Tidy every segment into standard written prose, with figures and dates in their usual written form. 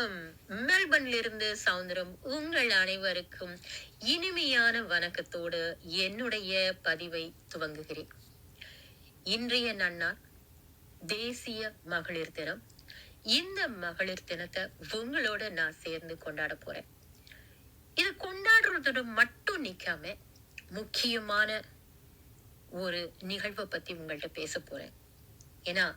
வணக்கம். மெல்பர்ன்ல இருந்து சௌந்தரம் உங்கள் அனைவருக்கும் இனிமையான வணக்கத்தோடு என்னுடைய பதிவை துவங்குகிறேன். இன்றைய நன்னாள் தேசிய மகளிர் தினம். இந்த மகளிர் தினத்தை உங்களோட நான் சேர்ந்து கொண்டாட போறேன். இது கொண்டாடுறதோட மட்டும் நிக்காம முக்கியமான ஒரு நிகழ்வை பத்தி உங்கள்கிட்ட பேச போறேன். ஏன்னா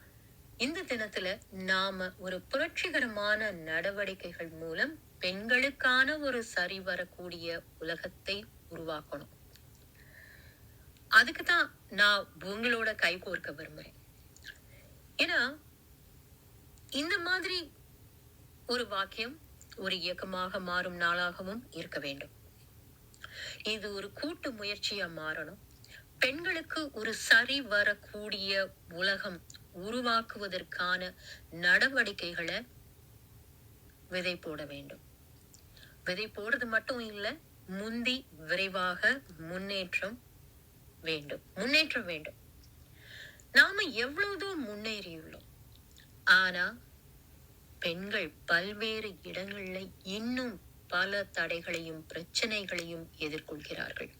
இந்த தினத்துல நாம ஒரு புரட்சிகரமான நடவடிக்கைகள் மூலம் பெண்களுக்கான ஒரு சரி வரக்கூடிய உலகத்தை உருவாக்கணும். அதுக்குதான் நான் உங்களோட கை கோர்க்க விரும்புறேன். ஏன்னா இந்த மாதிரி ஒரு வாக்கியம் ஒரு இயக்கமாக மாறும் நாளாகவும் இருக்க வேண்டும். இது ஒரு கூட்டு முயற்சியா மாறணும். பெண்களுக்கு ஒரு சரி வரக்கூடிய உலகம் உருவாக்குவதற்கான நடவடிக்கைகளை விதை போட வேண்டும். விதை போடுறது மட்டும் இல்ல, முந்தி விரைவாக முன்னேற்றம் வேண்டும். நாம எவ்வளவுதோ முன்னேறியுள்ளோம். ஆனா பெண்கள் பல்வேறு இடங்கள்ல இன்னும் பல தடைகளையும் பிரச்சனைகளையும் எதிர்கொள்கிறார்கள்.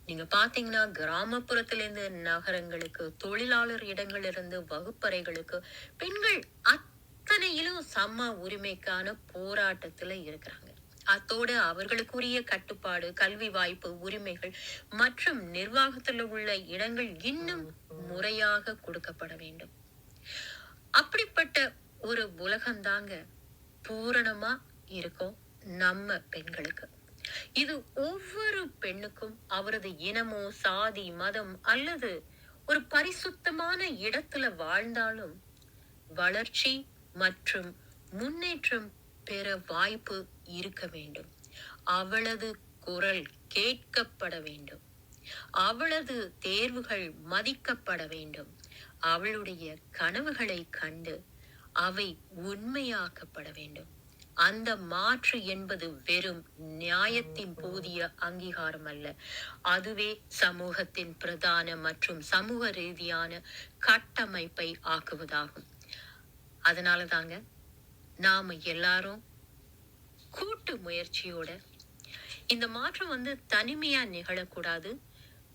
நீங்க பாத்தீங்கன்னா கிராமப்புறத்திலிருந்து நகரங்களுக்கு, தொழிலாளர் இடங்களிலிருந்து வகுப்பறைகளுக்கு பெண்கள் அத்தனையிலும் சம உரிமைக்கான போராட்டத்துல இருக்கிறாங்க. அத்தோடு அவர்களுக்குரிய கட்டுப்பாடு, கல்வி வாய்ப்பு, உரிமைகள் மற்றும் நிர்வாகத்துல உள்ள இடங்கள் இன்னும் முறையாக கொடுக்கப்பட வேண்டும். அப்படிப்பட்ட ஒரு உலகம்தாங்க பூரணமா இருக்கும் நம்ம பெண்களுக்கு. இது ஒவ்வொரு பெண்ணுக்கும் அவரது இனமோ, சாதி, மதம் அல்லது ஒரு பரிசுத்தமான இடத்துல வாழ்ந்தாலும் வளர்ச்சி மற்றும் முன்னேற்றம் பெற வாய்ப்பு இருக்க வேண்டும். அவளது குரல் கேட்கப்பட வேண்டும். அவளது தேர்வுகள் மதிக்கப்பட வேண்டும். அவளுடைய கனவுகளை கண்டு அவை உண்மையாக்கப்பட வேண்டும். அந்த மாற்று என்பது வெறும் நியாயத்தின் போதிய அங்கீகாரம் அல்ல, அதுவே சமூகத்தின் பிரதான மற்றும் சமூக ரீதியான கட்டமைப்பை ஆக்குவதாகும். அதனாலதாங்க நாம எல்லாரும் கூட்டு முயற்சியோட இந்த மாற்றம் தனிமையா நிகழக்கூடாது.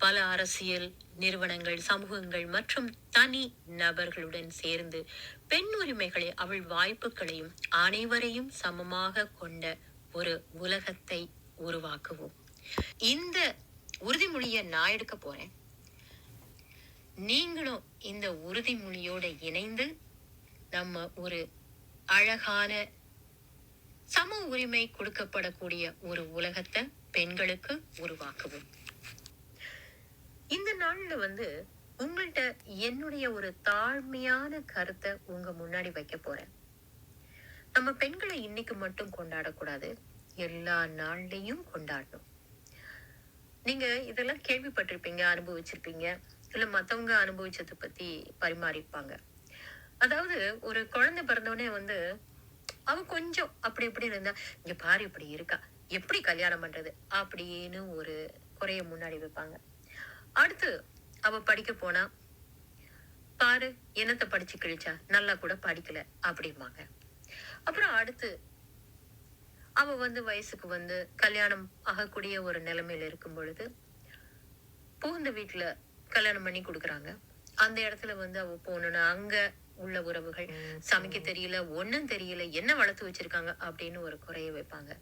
பல அரசியல் நிறுவனங்கள், சமூகங்கள் மற்றும் தனி நபர்களுடன் சேர்ந்து பெண் உரிமைகளை, அவள் வாய்ப்புகளையும் அனைவரையும் சமமாக கொண்ட ஒரு உலகத்தை உருவாக்குவோம். இந்த உறுதிமொழியை நான் எடுக்க போறேன். நீங்களும் இந்த உறுதிமொழியோட இணைந்து நம்ம ஒரு அழகான சம உரிமை கொடுக்கப்படக்கூடிய ஒரு உலகத்தை பெண்களுக்கு உருவாக்குவோம். இந்த நாள்ல உங்கள்கிட்ட என்னுடைய ஒரு தாழ்மையான கருத்தை உங்க முன்னாடி வைக்க போறேன். நம்ம பெண்களை இன்னைக்கு மட்டும் கொண்டாடக்கூடாது, எல்லா நாள்லயும் கொண்டாடணும். நீங்க இதெல்லாம் கேள்விப்பட்டிருப்பீங்க, அனுபவிச்சிருப்பீங்க, இல்ல மத்தவங்க அனுபவிச்சதை பத்தி பரிமாறிப்பாங்க. அதாவது ஒரு குழந்தை பிறந்தோடனே அவ கொஞ்சம் அப்படி இப்படி இருந்தா, இங்க பாரு இப்படி இருக்கா, எப்படி கல்யாணம் பண்றது அப்படின்னு ஒரு குறைய முன்னாடி வைப்பாங்க. அடுத்து அவ படிக்க போனா, பாரு என்னத்த படிச்சு கிழிச்சா, நல்லா கூட படிக்கல அப்படிம்பாங்க. அப்புறம் அடுத்து அவ வயசுக்கு கல்யாணம் ஆகக்கூடிய ஒரு நிலைமையில இருக்கும் பொழுது புகுந்த வீட்டுல கல்யாணம் பண்ணி கொடுக்குறாங்க. அந்த இடத்துல அவ போகணும்னா அங்க உள்ள உறவுகள் சமைக்க தெரியல, ஒண்ணும் தெரியல, என்ன வளர்த்து வச்சிருக்காங்க அப்படின்னு ஒரு குறைய வைப்பாங்க.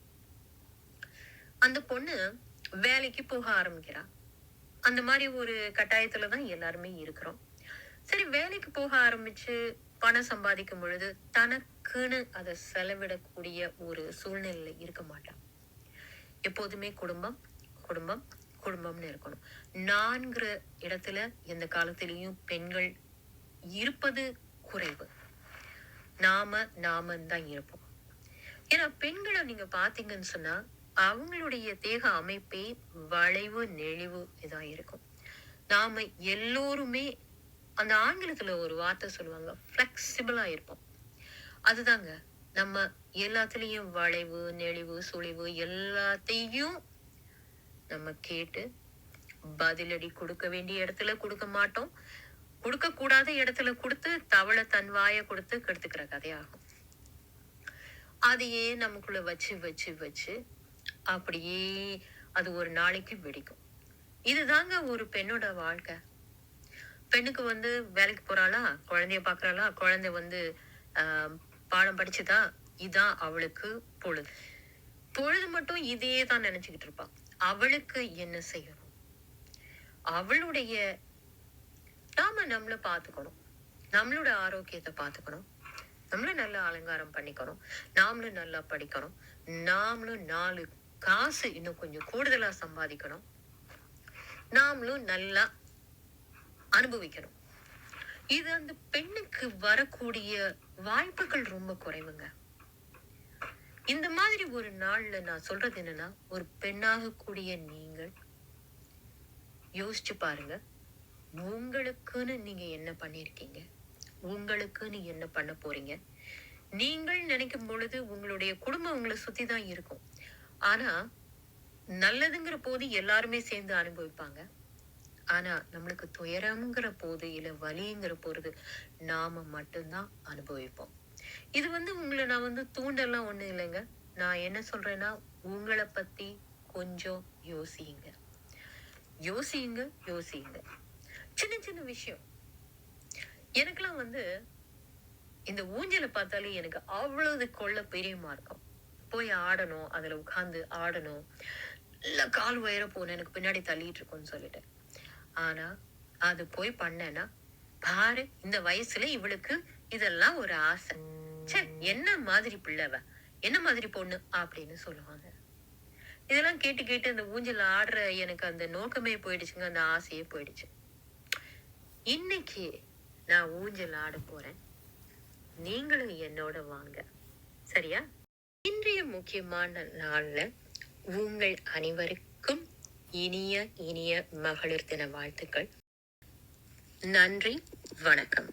அந்த பொண்ணு வேலைக்கு போக ஆரம்பிக்கிறா. அந்த மாதிரி ஒரு கட்டாயத்துலதான் எல்லாருமே இருக்கிறோம். சரி, வேலைக்கு போக ஆரம்பிச்சு பணம் சம்பாதிக்கும் பொழுது தனக்குன்னு அதை செலவிடக்கூடிய ஒரு சூழ்நிலையில இருக்க மாட்டான். எப்போதுமே குடும்பம் குடும்பம் குடும்பம்னு இருக்கணும். 4 இடத்துல எந்த காலத்திலையும் பெண்கள் இருப்பது குறைவு. நாம தான் இருப்போம். ஏன்னா பெண்களை நீங்க பாத்தீங்கன்னு சொன்னா அவங்களுடைய தேக அமைப்பே வளைவு நெளிவு இதான் இருக்கும். நாம எல்லோருமே அந்த ஆங்கிலத்துல ஒரு வார்த்தை சொல்லுவாங்க, பிளெக்சிபிளா இருப்போம். அதுதாங்க நம்ம எல்லாத்துலயும் வளைவு நெளிவு சுழிவு எல்லாத்தையும் நம்ம கேட்டு பதிலடி கொடுக்க வேண்டிய இடத்துல கொடுக்க மாட்டோம். கொடுக்க கூடாத இடத்துல கொடுத்து தவளை தன் வாயை கொடுத்து கெடுத்துக்கிற கதையாகும். அதையே நமக்குள்ள வச்சு வச்சு வச்சு அப்படியே அது ஒரு நாளைக்கு வெடிக்கும். இதுதாங்க ஒரு பெண்ணோட வாழ்க்கை. பெண்ணுக்கு வந்து வேலைக்கு போறாளா, குழந்தைய பாக்குறாளா, குழந்தை வந்து பாடம் படிச்சுதா, இதான் அவளுக்கு பொழுது. பொழுது மட்டும் இதே தான் நினைச்சுக்கிட்டு இருப்பா. அவளுக்கு என்ன செய்யணும்? அவளுடைய நாம நம்மள பாத்துக்கணும். நம்மளோட ஆரோக்கியத்தை பாத்துக்கணும். நம்மளும் நல்ல அலங்காரம் பண்ணிக்கணும். நாமளும் நல்லா படிக்கணும். நாமளும் 4 காசு இன்னும் கொஞ்சம் கூடுதலா சம்பாதிக்கணும். நாமளும் நல்லா அனுபவிக்கணும். இது அந்த பெண்ணுக்கு வரக்கூடிய வாய்ப்புகள் ரொம்ப குறைவுங்க. இந்த மாதிரி ஒரு நாள்ல நான் சொல்றது என்னன்னா, ஒரு பெண்ணாக கூடிய நீங்கள் யோசிச்சு பாருங்க. உங்களுக்குன்னு நீங்க என்ன பண்ணிருக்கீங்க? உங்களுக்குன்னு என்ன பண்ண போறீங்க? நீங்கள் நினைக்கும் பொழுது உங்களுடைய குடும்பம் உங்களை சுத்தி தான் இருக்கும். ஆனா நல்லதுங்கிற போது எல்லாருமே சேர்ந்து அனுபவிப்பாங்க. ஆனா நம்மளுக்கு துயரம்ங்கிற போது இல்ல வலிங்கிற போது நாம மட்டும்தான் அனுபவிப்போம். இது வந்து உங்களை நான் வந்து தூண்டெல்லாம் ஒண்ணு இல்லைங்க. நான் என்ன சொல்றேன்னா, உங்களை பத்தி கொஞ்சம் யோசியுங்க. யோசியுங்க யோசியுங்க. சின்ன சின்ன விஷயம். எனக்கெல்லாம் வந்து இந்த ஊஞ்சலை பார்த்தாலே எனக்கு அவ்வளவு கொள்ள பிரியமா இருக்கும். போய் ஆடணும், அதுல உட்கார்ந்து ஆடணும். இல்ல கால் உயர போகணும், எனக்கு பின்னாடி தள்ளிட்டு இருக்கும்னு சொல்லிட்டு. ஆனா அது போய் பண்ணேன்னா, பாரு இந்த வயசுல இவளுக்கு இதெல்லாம் ஒரு ஆசை. ச்சே, என்ன மாதிரி பிள்ளைவ, என்ன மாதிரி பொண்ணு அப்படின்னு சொல்லுவாங்க. இதெல்லாம் கேட்டு கேட்டு அந்த ஊஞ்சல் ஆடுற எனக்கு அந்த நோக்கமே போயிடுச்சுங்க, அந்த ஆசையே போயிடுச்சு. இன்னைக்கு நான் ஊஞ்சல் ஆட போறேன். நீங்களும் என்னோட வாங்க, சரியா? இன்றைய முக்கியமான நாள்ல உங்கள் அனைவருக்கும் இனிய இனிய மகளிர் தின வாழ்த்துக்கள். நன்றி, வணக்கம்.